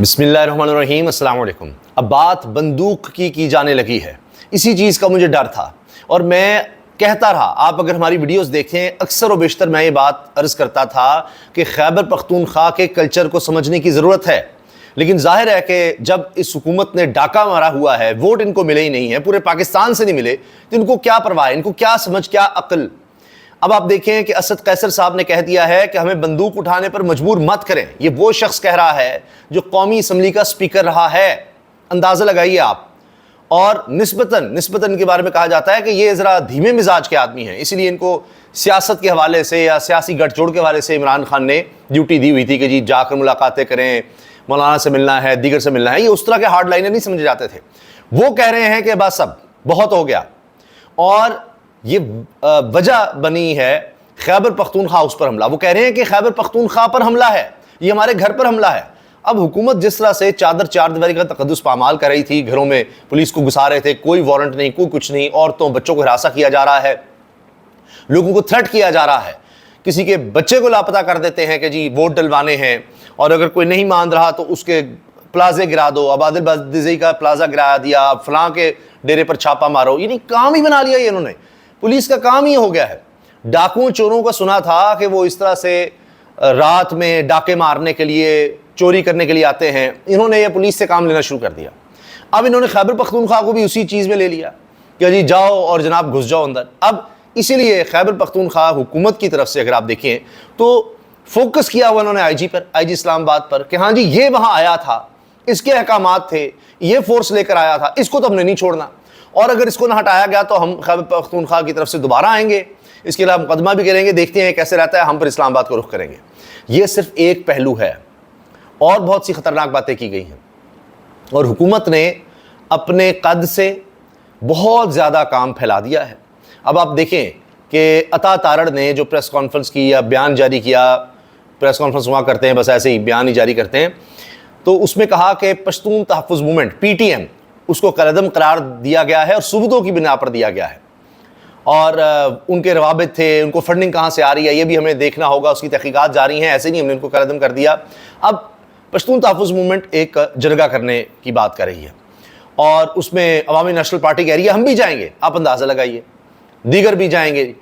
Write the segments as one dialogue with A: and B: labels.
A: بسم اللہ الرحمن الرحیم، السلام علیکم۔ اب بات بندوق کی جانے لگی ہے، اسی چیز کا مجھے ڈر تھا اور میں کہتا رہا۔ آپ اگر ہماری ویڈیوز دیکھیں، اکثر و بیشتر میں یہ بات عرض کرتا تھا کہ خیبر پختونخوا کے کلچر کو سمجھنے کی ضرورت ہے، لیکن ظاہر ہے کہ جب اس حکومت نے ڈاکہ مارا ہوا ہے، ووٹ ان کو ملے ہی نہیں ہے، پورے پاکستان سے نہیں ملے، تو ان کو کیا پرواہ ہے، ان کو کیا سمجھ، کیا عقل۔ اب آپ دیکھیں کہ اسد قیصر صاحب نے کہہ دیا ہے کہ ہمیں بندوق اٹھانے پر مجبور مت کریں۔ یہ وہ شخص کہہ رہا ہے جو قومی اسمبلی کا سپیکر رہا ہے، اندازہ لگائیے آپ۔ اور نسبتاً کے بارے میں کہا جاتا ہے کہ یہ ذرا دھیمے مزاج کے آدمی ہیں، اس لیے ان کو سیاست کے حوالے سے یا سیاسی گٹھ جوڑ کے حوالے سے عمران خان نے ڈیوٹی دی ہوئی تھی کہ جی جا کر ملاقاتیں کریں، مولانا سے ملنا ہے، دیگر سے ملنا ہے۔ یہ اس طرح کے ہارڈ لائنر نہیں سمجھے جاتے تھے۔ وہ کہہ رہے ہیں کہ بس اب بہت ہو گیا، اور یہ وجہ بنی ہے خیبر پختونخوا اس پر حملہ۔ وہ کہہ رہے ہیں کہ خیبر پختونخوا پر حملہ ہے، یہ ہمارے گھر پر حملہ ہے۔ اب حکومت جس طرح سے چار دیواری کا تقدس پامال کر رہی تھی، گھروں میں پولیس کو گھسا رہے تھے، کوئی وارنٹ نہیں، کوئی کچھ نہیں، عورتوں بچوں کو ہراساں کیا جا رہا ہے، لوگوں کو تھریٹ کیا جا رہا ہے، کسی کے بچے کو لاپتہ کر دیتے ہیں کہ جی ووٹ ڈلوانے ہیں، اور اگر کوئی نہیں مان رہا تو اس کے پلازے گرا دو، اب عادل بادزئی کا پلازہ گرایا دیا، اب فلاں کے ڈیرے پر چھاپا مارو۔ یعنی کام ہی بنا لیا یہ انہوں نے، پولیس کا کام ہی ہو گیا ہے۔ ڈاکوؤں چوروں کا سنا تھا کہ وہ اس طرح سے رات میں ڈاکے مارنے کے لیے، چوری کرنے کے لیے آتے ہیں، انہوں نے یہ پولیس سے کام لینا شروع کر دیا۔ اب انہوں نے خیبر پختونخوا کو بھی اسی چیز میں لے لیا کہ جی جاؤ اور جناب گھس جاؤ اندر۔ اب اسی لیے خیبر پختونخوا حکومت کی طرف سے اگر آپ دیکھیں تو فوکس کیا ہوا انہوں نے آئی جی پر، آئی جی اسلام آباد پر، کہ ہاں جی یہ وہاں آیا تھا، اس کے احکامات تھے، یہ فورس لے کر آیا تھا، اس کو تو ہم نے نہیں چھوڑنا، اور اگر اس کو نہ ہٹایا گیا تو ہم خیبر پختونخوا کی طرف سے دوبارہ آئیں گے، اس کے علاوہ مقدمہ بھی کریں گے، دیکھتے ہیں کیسے رہتا ہے، ہم پر اسلام آباد کو رخ کریں گے۔ یہ صرف ایک پہلو ہے، اور بہت سی خطرناک باتیں کی گئی ہیں، اور حکومت نے اپنے قد سے بہت زیادہ کام پھیلا دیا ہے۔ اب آپ دیکھیں کہ عطا تارڑ نے جو پریس کانفرنس کی یا بیان جاری کیا، پریس کانفرنس وہاں کرتے ہیں بس ایسے ہی بیان ہی جاری کرتے ہیں، تو اس میں کہا کہ پشتون تحفظ موومنٹ پی ٹی ایم اس کو کالعدم قرار دیا گیا ہے اور ثبوتوں کی بنا پر دیا گیا ہے، اور ان کے روابط تھے، ان کو فنڈنگ کہاں سے آ رہی ہے یہ بھی ہمیں دیکھنا ہوگا، اس کی تحقیقات جاری ہیں، ایسے نہیں ہم نے ان کو کالعدم کر دیا۔ اب پشتون تحفظ موومنٹ ایک جرگہ کرنے کی بات کر رہی ہے، اور اس میں عوامی نیشنل پارٹی کہہ رہی ہے ہم بھی جائیں گے، آپ اندازہ لگائیے، دیگر بھی جائیں گے۔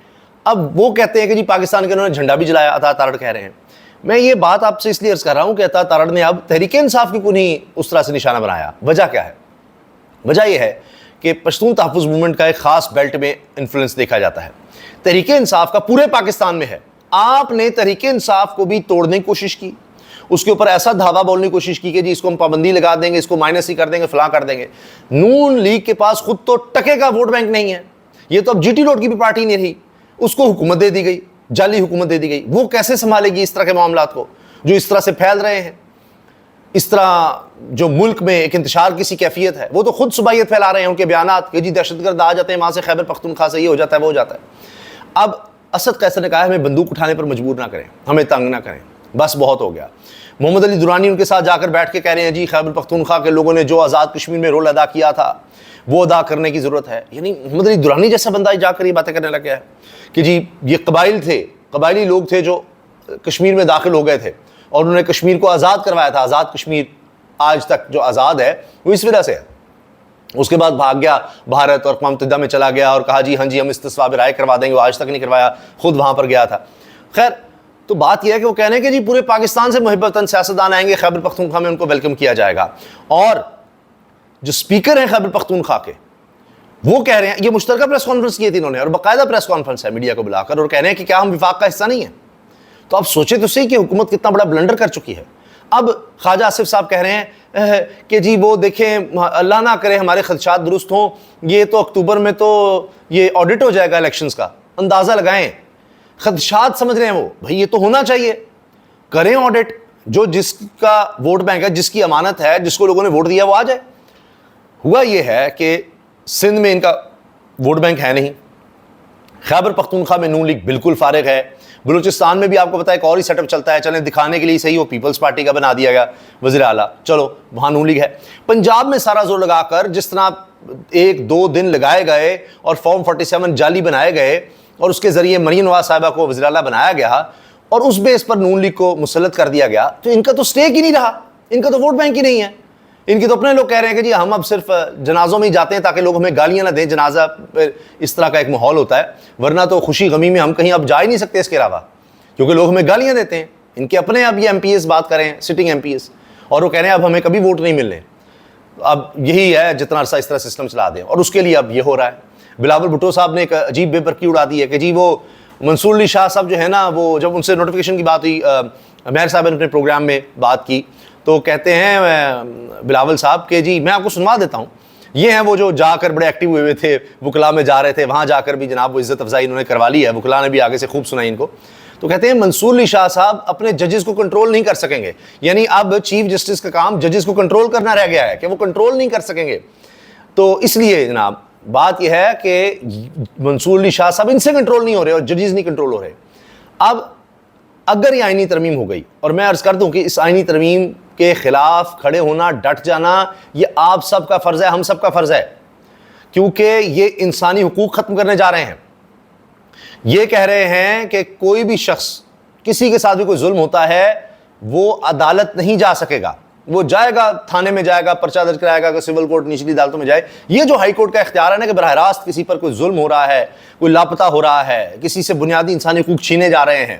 A: اب وہ کہتے ہیں کہ جی پاکستان کے انہوں نے جھنڈا بھی جلایا، عطا تارڑ کہہ رہے ہیں۔ میں یہ بات آپ سے اس لیے عرض کر رہا ہوں کہ عطا تارڑ نے اب تحریک انصاف کی کو نہیں اس طرح سے نشانہ بنایا۔ وجہ کیا ہے؟ وجہ یہ ہے کہ پشتون تحفظ موومنٹ کا ایک خاص بیلٹ میں انفلوئنس دیکھا جاتا ہے، تحریک انصاف کا پورے پاکستان میں ہے۔ آپ نے تحریک انصاف کو بھی توڑنے کی کوشش کی، اس کے اوپر ایسا دھاوا بولنے کی کوشش کی کہ جی اس کو ہم پابندی لگا دیں گے، اس کو مائنس ہی کر دیں گے، فلاں کر دیں گے۔ نون لیگ کے پاس خود تو ٹکے کا ووٹ بینک نہیں ہے، یہ تو اب جی ٹی روڈ کی بھی پارٹی نہیں رہی، اس کو حکومت دے دی گئی، جعلی حکومت دے دی گئی۔ وہ کیسے سنبھالے گی اس طرح کے معاملات کو جو اس طرح سے پھیل رہے ہیں؟ اس طرح جو ملک میں ایک انتشار کسی کیفیت ہے، وہ تو خود صبائیت پھیلا رہے ہیں، ان کے بیانات کہ جی دہشت گرد آ جاتے ہیں وہاں سے، خیبر پختونخوا سے یہ ہو جاتا ہے، وہ ہو جاتا ہے۔ اب اسد قیصر نے کہا ہے ہمیں بندوق اٹھانے پر مجبور نہ کریں، ہمیں تنگ نہ کریں، بس بہت ہو گیا۔ محمد علی درانی ان کے ساتھ جا کر بیٹھ کے کہہ رہے ہیں جی خیبر پختونخوا کے لوگوں نے جو آزاد کشمیر میں رول ادا کیا تھا وہ ادا کرنے کی ضرورت ہے۔ یعنی محمد علی درانی جیسا بندہ جا کر یہ باتیں کرنے لگ گیا ہے کہ جی یہ قبائلی لوگ تھے جو کشمیر میں داخل ہو گئے تھے، اور انہوں نے کشمیر کو آزاد کروایا تھا۔ آزاد کشمیر آج تک جو آزاد ہے وہ اس وجہ سے ہے۔ اس کے بعد بھاگ گیا بھارت اور اقوام متحدہ میں چلا گیا اور کہا جی ہاں جی ہم استصواب رائے کروا دیں گے، وہ آج تک نہیں کروایا، خود وہاں پر گیا تھا۔ خیر، تو بات یہ ہے کہ وہ کہہ رہے ہیں کہ جی پورے پاکستان سے محبتاً سیاستدان آئیں گے، خیبر پختونخوا میں ان کو ویلکم کیا جائے گا۔ اور جو سپیکر ہیں خیبر پختونخوا کے، وہ کہہ رہے ہیں، یہ مشترکہ پریس کانفرنس کی تھی انہوں نے، اور باقاعدہ پریس کانفرنس ہے میڈیا کو بلا کر، اور کہہ رہے ہیں کہ کیا ہم وفاق کا حصہ نہیں ہیں؟ تو اب سوچے تو صحیح کہ حکومت کتنا بڑا بلنڈر کر چکی ہے۔ اب خواجہ آصف صاحب کہہ رہے ہیں کہ جی وہ دیکھیں اللہ نہ کرے ہمارے خدشات درست ہوں، یہ تو اکتوبر میں تو یہ آڈٹ ہو جائے گا الیکشنز کا، اندازہ لگائیں۔ خدشات سمجھ رہے ہیں وہ، بھائی یہ تو ہونا چاہیے، کریں آڈٹ، جو جس کا ووٹ بینک ہے، جس کی امانت ہے، جس کو لوگوں نے ووٹ دیا وہ آ جائے۔ ہوا یہ ہے کہ سندھ میں ان کا ووٹ بینک ہے نہیں، خیبر پختونخوا میں نون لیگ بالکل فارغ ہے، بلوچستان میں بھی آپ کو پتا ہے ایک اور ہی سیٹ اپ چلتا ہے، چلیں دکھانے کے لیے صحیح، وہ پیپلز پارٹی کا بنا دیا گیا وزیر اعلیٰ، چلو وہاں نون لیگ ہے۔ پنجاب میں سارا زور لگا کر جس طرح 1-2 دن لگائے گئے اور فارم 47 جعلی بنائے گئے، اور اس کے ذریعے مریم نواز صاحبہ کو وزیر اعلیٰ بنایا گیا، اور اس بیس پر نون لیگ کو مسلط کر دیا گیا، تو ان کا تو سٹیک ہی نہیں رہا۔ ان کا تو ووٹ بینک ہی نہیں ہے. ان کی تو اپنے لوگ کہہ رہے ہیں کہ جی ہم اب صرف جنازوں میں ہی جاتے ہیں تاکہ لوگ ہمیں گالیاں نہ دیں, جنازہ اس طرح کا ایک ماحول ہوتا ہے, ورنہ تو خوشی غمی میں ہم کہیں اب جا ہی نہیں سکتے اس کے علاوہ, کیونکہ لوگ ہمیں گالیاں دیتے ہیں. ان کے اپنے اب یہ ایم پی ایس بات کریں, سٹنگ ایم پی ایس, اور وہ کہہ رہے ہیں اب ہمیں کبھی ووٹ نہیں ملنے. اب یہی ہے جتنا عرصہ اس طرح سسٹم چلا دیں, اور اس کے لیے اب یہ ہو رہا ہے. بلاول بھٹو صاحب نے ایک عجیب بے برکی اڑا دی ہے کہ جی وہ منصور علی شاہ صاحب جو ہے نا, وہ جب ان سے نوٹیفیکیشن کی بات ہوئی, مہر صاحب نے اپنے پروگرام میں بات کی, تو کہتے ہیں بلاول صاحب کہ جی میں آپ کو سنوا دیتا ہوں, یہ ہیں وہ جو جا کر بڑے ایکٹیو ہوئے تھے, وکلا میں جا رہے تھے, وہاں جا کر بھی جناب وہ عزت افزائی انہوں نے کروا لی ہے, وکلا نے بھی آگے سے خوب سنائی ان کو. تو کہتے ہیں منصور علی شاہ صاحب اپنے ججز کو کنٹرول نہیں کر سکیں گے, یعنی اب چیف جسٹس کا کام ججز کو کنٹرول کرنا رہ گیا ہے کہ وہ کنٹرول نہیں کر سکیں گے. تو اس لیے جناب بات یہ ہے کہ منصور علی شاہ صاحب ان سے کنٹرول نہیں ہو رہے اور ججز نہیں کنٹرول ہو رہے. اب اگر یہ آئینی ترمیم ہو گئی, اور میں عرض کر دوں کہ اس آئینی ترمیم کے خلاف کھڑے ہونا, ڈٹ جانا, یہ آپ سب کا فرض ہے, ہم سب کا فرض ہے, کیونکہ یہ انسانی حقوق ختم کرنے جا رہے ہیں. یہ کہہ رہے ہیں کہ کوئی بھی شخص, کسی کے ساتھ بھی کوئی ظلم ہوتا ہے, وہ عدالت نہیں جا سکے گا, وہ جائے گا تھانے میں جائے گا, پرچہ درج کرائے گا کہ سول کورٹ نچلی عدالتوں میں جائے. یہ جو ہائی کورٹ کا اختیار ہے نا کہ براہ راست کسی پر کوئی ظلم ہو رہا ہے, کوئی لاپتہ ہو رہا ہے, کسی سے بنیادی انسانی حقوق چھینے جا رہے ہیں,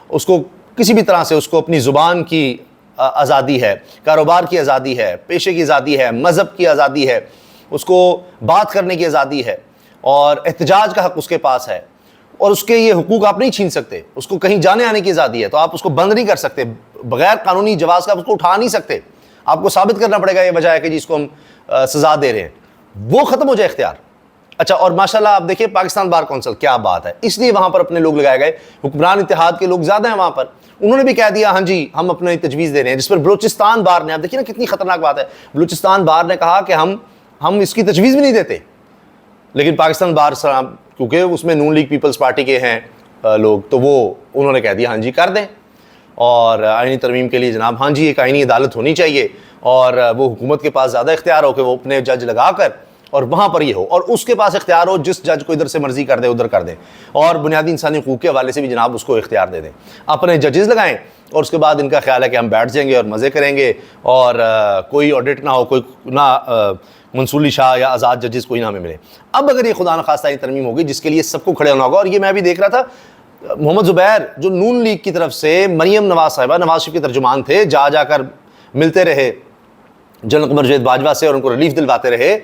A: اس کو کسی بھی طرح سے, اس کو اپنی زبان کی آزادی ہے, کاروبار کی آزادی ہے, پیشے کی آزادی ہے, مذہب کی آزادی ہے, اس کو بات کرنے کی آزادی ہے, اور احتجاج کا حق اس کے پاس ہے, اور اس کے یہ حقوق آپ نہیں چھین سکتے. اس کو کہیں جانے آنے کی آزادی ہے, تو آپ اس کو بند نہیں کر سکتے, بغیر قانونی جواز کا آپ اس کو اٹھا نہیں سکتے. آپ کو ثابت کرنا پڑے گا یہ وجہ ہے کہ جی اس کو ہم سزا دے رہے ہیں. وہ ختم ہو جائے اختیار. اچھا, اور ماشاءاللہ آپ دیکھیں پاکستان بار کونسل کیا بات ہے, اس لیے وہاں پر اپنے لوگ لگائے گئے, حکمران اتحاد کے لوگ زیادہ ہیں وہاں پر, انہوں نے بھی کہہ دیا ہاں جی ہم اپنے تجویز دے رہے ہیں. جس پر بلوچستان بار نے, آپ دیکھیے نا کتنی خطرناک بات ہے, بلوچستان بار نے کہا کہ ہم اس کی تجویز بھی نہیں دیتے, لیکن پاکستان بار کیونکہ اس میں نون لیگ پیپلز پارٹی کے ہیں لوگ, تو وہ انہوں نے کہہ دیا ہاں جی کر دیں. اور آئینی ترمیم کے لیے جناب ہاں جی ایک آئینی عدالت ہونی چاہیے, اور وہ حکومت کے پاس زیادہ اختیار ہو کہ وہ اپنے جج لگا کر اور وہاں پر یہ ہو, اور اس کے پاس اختیار ہو جس جج کو ادھر سے مرضی کر دے ادھر کر دیں, اور بنیادی انسانی حقوق کے حوالے سے بھی جناب اس کو اختیار دے دیں, اپنے ججز لگائیں, اور اس کے بعد ان کا خیال ہے کہ ہم بیٹھ جائیں گے اور مزے کریں گے, اور کوئی آڈٹ نہ ہو, کوئی نہ منصور علی شاہ یا آزاد ججز کوئی نہ ہمیں ملے. اب اگر یہ خدا نخواستہ ترمیم ہوگی جس کے لیے سب کو کھڑے ہونا ہوگا, اور یہ میں بھی دیکھ رہا تھا محمد زبیر جو نون لیگ کی طرف سے مریم نواز صاحبہ, نواز شریف کے ترجمان تھے, جا کر ملتے رہے جنرل قمر جاوید باجوہ سے اور ان کو ریلیف دلواتے رہے,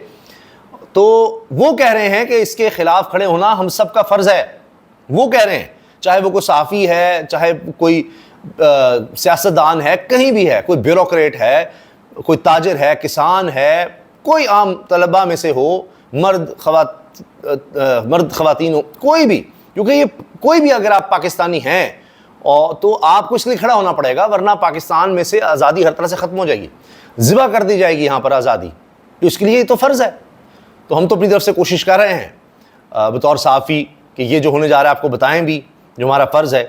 A: تو وہ کہہ رہے ہیں کہ اس کے خلاف کھڑے ہونا ہم سب کا فرض ہے. وہ کہہ رہے ہیں چاہے وہ کوئی صحافی ہے, چاہے کوئی سیاستدان ہے, کہیں بھی ہے, کوئی بیوروکریٹ ہے, کوئی تاجر ہے, کسان ہے, کوئی عام طلبہ میں سے ہو, مرد خواتین ہو, کوئی بھی, کیونکہ یہ کوئی بھی اگر آپ پاکستانی ہیں تو آپ کو اس لیے کھڑا ہونا پڑے گا, ورنہ پاکستان میں سے آزادی ہر طرح سے ختم ہو جائے گی, ذبح کر دی جائے گی یہاں پر آزادی. تو اس کے لیے یہ تو فرض ہے. تو ہم تو اپنی طرف سے کوشش کر رہے ہیں بطور صحافی کہ یہ جو ہونے جا رہا ہے آپ کو بتائیں بھی, جو ہمارا فرض ہے.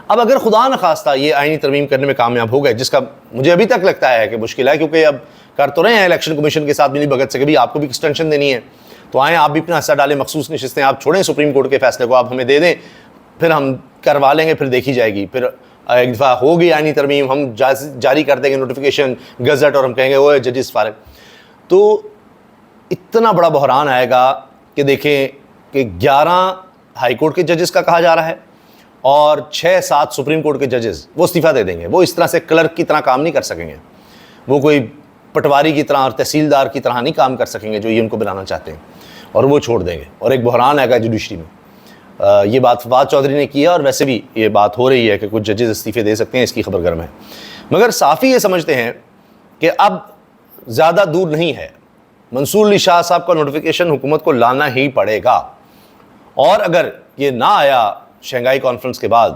A: اب اگر خدا نخواستہ یہ آئینی ترمیم کرنے میں کامیاب ہو گئے, جس کا مجھے ابھی تک لگتا ہے کہ مشکل ہے, کیونکہ اب کر تو رہے ہیں الیکشن کمیشن کے ساتھ ملی بھگت سے کہ بھی آپ کو بھی ایکسٹینشن دینی ہے, تو آئیں آپ بھی اپنا حصہ ڈالیں, مخصوص نشستیں آپ چھوڑیں, سپریم کورٹ کے فیصلے کو آپ ہمیں دے دیں, پھر ہم کروا لیں گے, پھر دیکھی جائے گی. پھر ایک دفعہ ہوگی آئینی ترمیم, ہم جاری کر دیں گے نوٹیفیکیشن گزٹ, اور ہم کہیں گے وہ ججز فارغ. تو اتنا بڑا بحران آئے گا کہ دیکھیں کہ 11 ہائی کورٹ کے ججز کا کہا جا رہا ہے, اور 6-7 سپریم کورٹ کے ججز وہ استعفیٰ دے دیں گے. وہ اس طرح سے کلرک کی طرح کام نہیں کر سکیں گے, وہ کوئی پٹواری کی طرح اور تحصیلدار کی طرح نہیں کام کر سکیں گے جو یہ ان کو بنانا چاہتے ہیں, اور وہ چھوڑ دیں گے. اور ایک بحران آئے گا جوڈیشری میں. یہ بات فواد چودھری نے کیا, اور ویسے بھی یہ بات ہو رہی ہے کہ کچھ ججز استعفے دے سکتے ہیں, اس کی خبر گرم ہے. مگر صحافی یہ سمجھتے ہیں کہ اب زیادہ دور نہیں ہے, منصور علی شاہ صاحب کا نوٹیفیکیشن حکومت کو لانا ہی پڑے گا, اور اگر یہ نہ آیا شنگھائی کانفرنس کے بعد,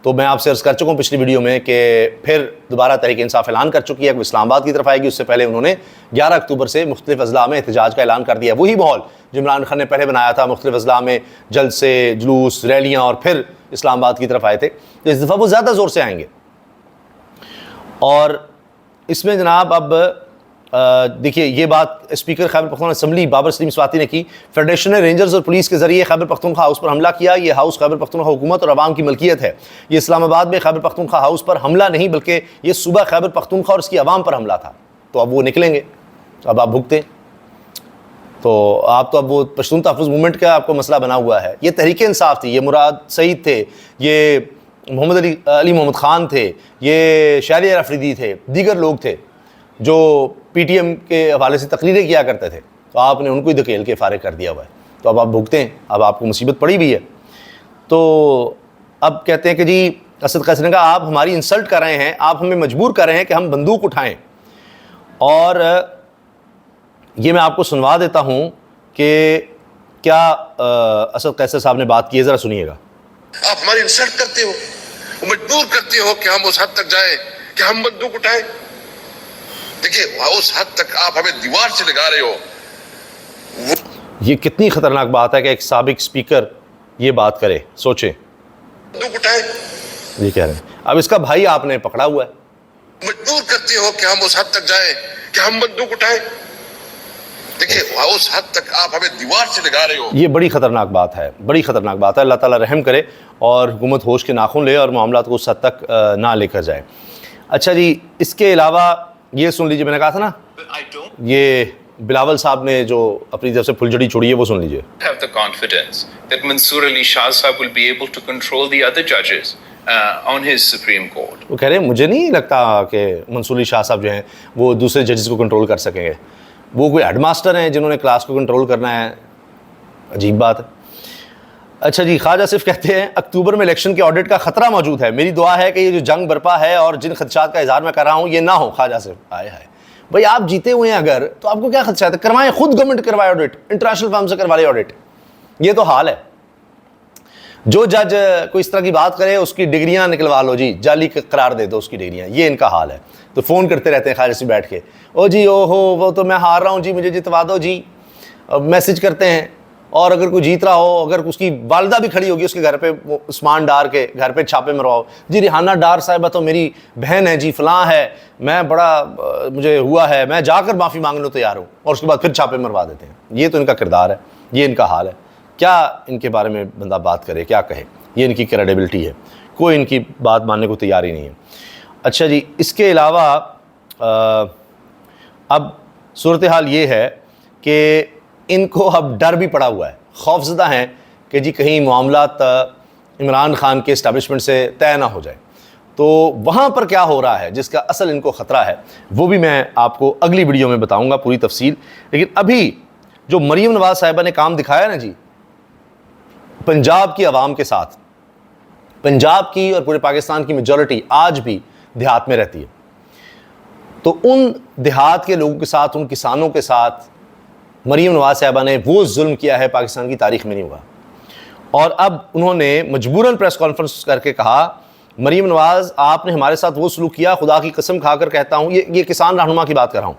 A: تو میں آپ سے عرض کر چکا ہوں پچھلی ویڈیو میں کہ پھر دوبارہ تحریک انصاف اعلان کر چکی ہے کہ وہ اسلام آباد کی طرف آئے گی. اس سے پہلے انہوں نے 11 اکتوبر سے مختلف اضلاع میں احتجاج کا اعلان کر دیا. وہی ماحول جو عمران خان نے پہلے بنایا تھا, مختلف اضلاع میں جلسے, جلوس, ریلیاں, اور پھر اسلام آباد کی طرف آئے تھے. تو اس دفعہ وہ زیادہ زور سے آئیں گے, اور اس میں جناب اب دیکھیے یہ بات اسپیکر خیبر پختونخوا اسمبلی بابر سلیم سواتی نے کی. فیڈریشن نے رینجرز اور پولیس کے ذریعے خیبر پختونخوا ہاؤس پر حملہ کیا. یہ ہاؤس خیبر پختونخوا حکومت اور عوام کی ملکیت ہے. یہ اسلام آباد میں خیبر پختونخوا ہاؤس پر حملہ نہیں بلکہ یہ صوبہ خیبر پختونخوا اور اس کی عوام پر حملہ تھا. تو اب وہ نکلیں گے, اب آپ بھگتیں. تو آپ تو اب وہ پشتون تحفظ موومنٹ کا آپ کو مسئلہ بنا ہوا ہے. یہ تحریک انصاف تھی, یہ مراد سعید تھے, یہ محمد علی محمد خان تھے, یہ شہریار افریدی تھے, دیگر لوگ تھے جو پی ٹی ایم کے حوالے سے تقریریں کیا کرتے تھے. تو آپ نے ان کو ہی دھکیل کے فارغ کر دیا ہوا ہے. تو اب آپ بھگتے ہیں, اب آپ کو مصیبت پڑی بھی ہے. تو اب کہتے ہیں کہ جی اسد قیصر نے کہا آپ ہماری انسلٹ کر رہے ہیں, آپ ہمیں مجبور کر رہے ہیں کہ ہم بندوق اٹھائیں. اور یہ میں آپ کو سنوا دیتا ہوں کہ کیا اسد قیصر صاحب نے بات کی ہے, ذرا سنیے گا.
B: آپ ہماری انسلٹ کرتے ہو, مجبور کرتے ہو کہ ہم اس حد تک جائیں کہ ہم بندوق اٹھائیں. دیکھیے اس حد تک آپ ہمیں دیوار سے لگا رہے ہو.
A: یہ کتنی خطرناک بات ہے کہ ایک سابق اسپیکر یہ بات کرے, سوچیں.
B: بندوق اٹھائیں
A: یہ کہہ رہے ہیں. اب اس کا بھائی آپ نے پکڑا ہوا ہے.
B: مجبور کرتے ہو کہ ہم اس حد تک جائیں کہ ہم بندوق اٹھائیں. دیکھیے اس حد تک آپ ہمیں دیوار سے لگا رہے ہو.
A: یہ بڑی خطرناک بات ہے, بڑی خطرناک بات ہے. اللہ تعالیٰ رحم کرے اور حکومت ہوش کے ناخن لے اور معاملات کو اس حد تک نہ لے کر جائے. اچھا جی, اس کے علاوہ یہ سن لیجئے, میں نے کہا تھا نا یہ بلاول صاحب نے جو اپنی طرف سے پھلجھڑی چھوڑی ہے وہ سن لیجئے.
C: have the confidence that Mansoor Ali Shah Sahab will be able to control the other judges on his Supreme Court.
A: وہ کہہ رہے ہیں مجھے نہیں لگتا کہ منصور علی شاہ صاحب جو ہیں وہ دوسرے ججز کو کنٹرول کر سکیں گے. وہ کوئی ہیڈ ماسٹر ہیں جنہوں نے کلاس کو کنٹرول کرنا ہے, عجیب بات ہے. اچھا جی, خواجہ آصف کہتے ہیں اکتوبر میں الیکشن کے آڈٹ کا خطرہ موجود ہے. میری دعا ہے کہ یہ جو جنگ برپا ہے اور جن خدشات کا اظہار میں کر رہا ہوں یہ نہ ہو. خواجہ آصف ہائے ہائے بھائی, آپ جیتے ہوئے ہیں اگر تو آپ کو کیا خدشات ہے؟ کروائیں, خود گورنمنٹ کروائے آڈٹ, انٹرنیشنل فارم سے کروا لے آڈٹ. یہ تو حال ہے. جو جج کوئی اس طرح کی بات کرے اس کی ڈگریاں نکلوا لو جی, جعلی قرار دے دو اس کی ڈگریاں. یہ ان کا حال ہے. تو فون کرتے رہتے ہیں خواجہ سے بیٹھ کے, او جی او ہو وہ تو میں ہار رہا ہوں جی, مجھے جتوا دو جی. میسج کرتے ہیں. اور اگر کوئی جیت رہا ہو, اگر اس کی والدہ بھی کھڑی ہوگی اس کے گھر پہ عثمان ڈار کے گھر پہ چھاپے مرواؤ جی. ریحانہ ڈار صاحبہ تو میری بہن ہے جی, فلاں ہے, میں بڑا مجھے ہوا ہے, میں جا کر معافی مانگنے کو تیار ہوں, اور اس کے بعد پھر چھاپے مروا دیتے ہیں. یہ تو ان کا کردار ہے, یہ ان کا حال ہے. کیا ان کے بارے میں بندہ بات کرے, کیا کہے؟ یہ ان کی کریڈیبلٹی ہے, کوئی ان کی بات ماننے کو تیار ہی نہیں ہے. اچھا جی, اس کے علاوہ اب صورتحال یہ ہے کہ ان کو اب ڈر بھی پڑا ہوا ہے, خوف زدہ ہیں کہ جی کہیں معاملات عمران خان کے اسٹیبلشمنٹ سے طے نہ ہو جائے. تو وہاں پر کیا ہو رہا ہے جس کا اصل ان کو خطرہ ہے وہ بھی میں آپ کو اگلی ویڈیو میں بتاؤں گا پوری تفصیل. لیکن ابھی جو مریم نواز صاحبہ نے کام دکھایا نا جی پنجاب کی عوام کے ساتھ, پنجاب کی اور پورے پاکستان کی میجورٹی آج بھی دیہات میں رہتی ہے, تو ان دیہات کے لوگوں کے ساتھ, ان کسانوں کے ساتھ مریم نواز صاحبہ نے وہ ظلم کیا ہے پاکستان کی تاریخ میں نہیں ہوا. اور اب انہوں نے مجبوراً پریس کانفرنس کر کے کہا مریم نواز آپ نے ہمارے ساتھ وہ سلوک کیا, خدا کی قسم کھا کر کہتا ہوں, یہ کسان رہنما کی بات کر رہا ہوں,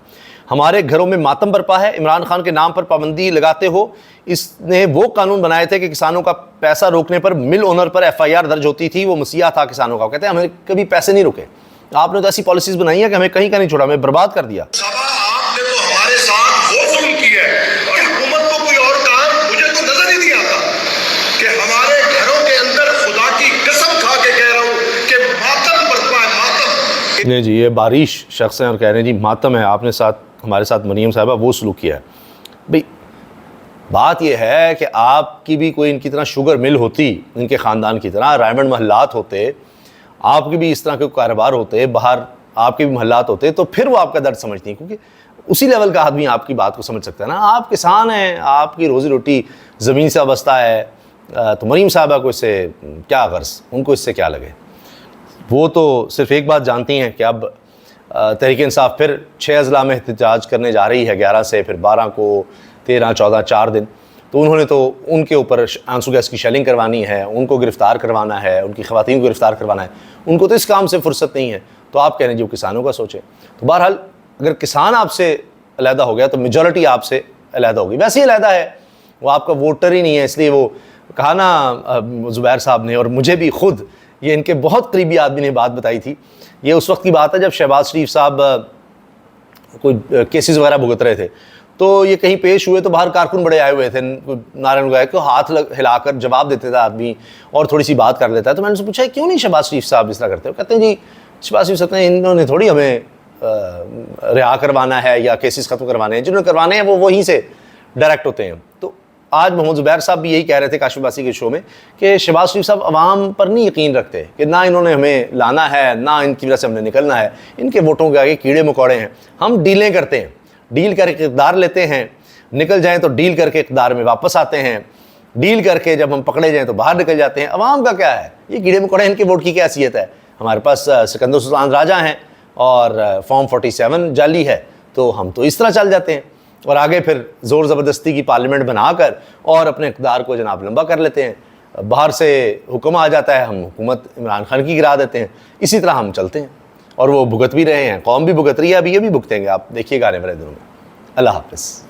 A: ہمارے گھروں میں ماتم برپا ہے, عمران خان کے نام پر پابندی لگاتے ہو. اس نے وہ قانون بنائے تھے کہ کسانوں کا پیسہ روکنے پر مل اونر پر FIR درج ہوتی تھی, وہ مسیحا تھا کسانوں کا. کہتے ہیں ہمیں کبھی پیسے نہیں روکے, آپ نے تو ایسی پالیسیز بنائی ہیں کہ ہمیں کہیں کا نہیں چھوڑا, ہمیں برباد کر دیا.
B: آپ نے تو ہمارے ساتھ وہ ظلم کیا ہے اور حکومت کو کوئی اور کام مجھے تو نظر ہی نہیں آتا کہ ہمارے گھروں کے اندر خدا کی قسم کھا کے کہہ رہا ہوں کہ ماتم برپا ہے, ماتم.
A: نہیں جی, یہ بارش شخص ہیں اور کہہ رہے ہیں جی ماتم ہے, آپ نے ہمارے ساتھ مریم صاحبہ وہ سلوک کیا ہے. بھئی بات یہ ہے کہ آپ کی بھی کوئی ان کی طرح شوگر مل ہوتی, ان کے خاندان کی طرح رائمنڈ محلات ہوتے, آپ کے بھی اس طرح کے کاروبار ہوتے, باہر آپ کے بھی محلات ہوتے, تو پھر وہ آپ کا درد سمجھتی ہیں, کیونکہ اسی لیول کا آدمی آپ کی بات کو سمجھ سکتا ہے نا. آپ کسان ہیں, آپ کی روزی روٹی زمین سے وابستہ ہے, تو مریم صاحبہ کو اس سے کیا غرض, ان کو اس سے کیا لگے. وہ تو صرف ایک بات جانتی ہیں کہ اب تحریک انصاف پھر 6 اضلاع میں احتجاج کرنے جا رہی ہے, 11 سے پھر 12 کو, 13, 14, 4 دن. تو انہوں نے تو ان کے اوپر آنسو گیس کی شیلنگ کروانی ہے, ان کو گرفتار کروانا ہے, ان کی خواتین کو گرفتار کروانا ہے, ان کو تو اس کام سے فرصت نہیں ہے. تو آپ کہہ رہے ہیں جو کسانوں کا سوچیں. تو بہرحال اگر کسان آپ سے علیحدہ ہو گیا تو میجورٹی آپ سے علیحدہ ہوگی. ویسے ہی علیحدہ ہے, وہ آپ کا ووٹر ہی نہیں ہے, اس لیے وہ کہا نا زبیر صاحب نے, اور مجھے بھی خود یہ ان کے بہت قریبی آدمی نے بات بتائی تھی. یہ اس وقت کی بات ہے جب شہباز شریف صاحب کوئی کیسز وغیرہ بھگت رہے تھے، تو یہ کہیں پیش ہوئے تو باہر کارکن بڑے آئے ہوئے تھے، نعرے لگائے کہ ہاتھ ہلا کر جواب دیتے تھے آدمی اور تھوڑی سی بات کر لیتا ہے. تو میں نے ان سے پوچھا کیوں نہیں شہباز شریف صاحب اس طرح کرتے ہو؟ کہتے ہیں جی شہباز شریف صاحب انہوں نے تھوڑی ہمیں رہا کروانا ہے یا کیسز ختم کروانے ہیں، جنہوں نے کروانے ہیں وہ وہیں سے ڈائریکٹ ہوتے ہیں. تو آج محمد زبیر صاحب بھی یہی کہہ رہے تھے کاشف عباسی کے شو میں کہ شہباز شریف صاحب عوام پر نہیں یقین رکھتے، کہ نہ انہوں نے ہمیں لانا ہے نہ ان کی وجہ سے ہم نے نکلنا ہے، ان کے ووٹوں کے آگے کیڑے مکوڑے ہیں. ہم ڈیلیں کرتے ہیں، ڈیل کر کے اقتدار لیتے ہیں، نکل جائیں تو ڈیل کر کے اقتدار میں واپس آتے ہیں، ڈیل کر کے جب ہم پکڑے جائیں تو باہر نکل جاتے ہیں. عوام کا کیا ہے؟ یہ کیڑے مکوڑے ان کے ووٹ کی کیا حیثیت ہے؟ ہمارے پاس سکندر سلطان راجہ ہیں اور فارم 47 جعلی ہے، تو ہم تو اس طرح چل جاتے ہیں اور آگے پھر زور زبردستی کی پارلیمنٹ بنا کر اور اپنے اقتدار کو جناب لمبا کر لیتے ہیں. باہر سے حکم آ جاتا ہے، ہم حکومت عمران خان کی گرا دیتے ہیں. اسی طرح ہم چلتے ہیں اور وہ بھگت بھی رہے ہیں، قوم بھی بھگت رہی ہے، ابھی یہ بھی بھگتیں گے. آپ دیکھیے گا آنے والے دنوں میں. اللہ حافظ.